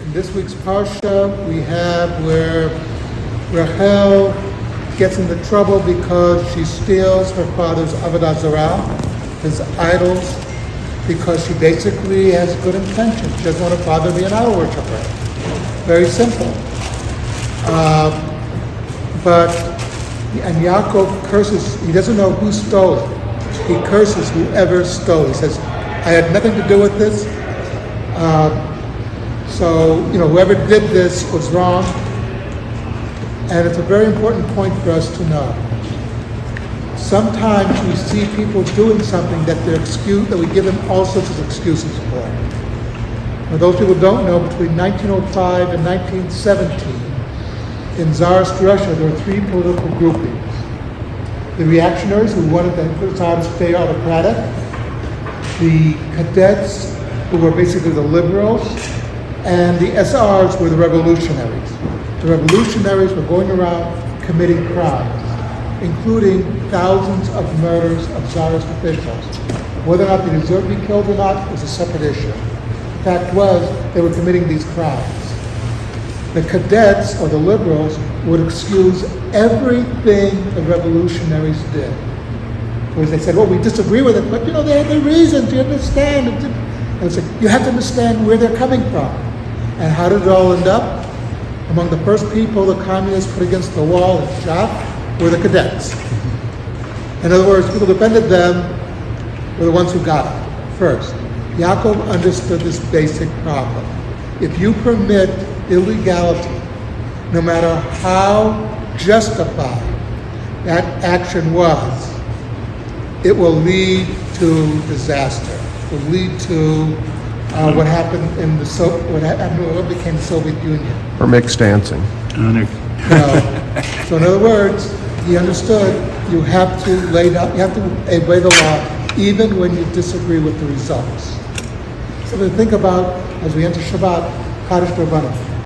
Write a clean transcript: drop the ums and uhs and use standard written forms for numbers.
In this week's Parsha, we have where Rachel gets into trouble because she steals her father's Avodah Zarah, his idols, because she basically has good intentions. She doesn't want her father to be an idol worshiper. Very simple. And Yaakov curses, he doesn't know who stole it. He curses whoever stole it. He says, I had nothing to do with this. So whoever did this was wrong. And it's a very important point for us to know. Sometimes we see people doing something that we give them all sorts of excuses for. Now, those people don't know, between 1905 and 1917, in Tsarist Russia, there were three political groupings. The reactionaries, who wanted the Tsar to stay autocratic, the cadets, who were basically the liberals, and the SRs were the revolutionaries. The revolutionaries were going around committing crimes, including thousands of murders of Tsarist officials. Whether or not they deserved to be killed or not was a separate issue. The fact was, they were committing these crimes. The cadets, or the liberals, would excuse everything the revolutionaries did. Because they said, well, we disagree with it, but they had their reasons, you understand. And it's like, you have to understand where they're coming from. And how did it all end up? Among the first people the communists put against the wall and shot were the cadets. In other words, people who defended them were the ones who got it first. Yaakov understood this basic problem. If you permit illegality, no matter how justified that action was, it will lead to disaster. It will lead to what happened what became the Soviet Union. Or mixed dancing. So in other words, he understood you have to obey the law even when you disagree with the results. So to think about, as we enter Shabbat, Kaddish Rabbanim.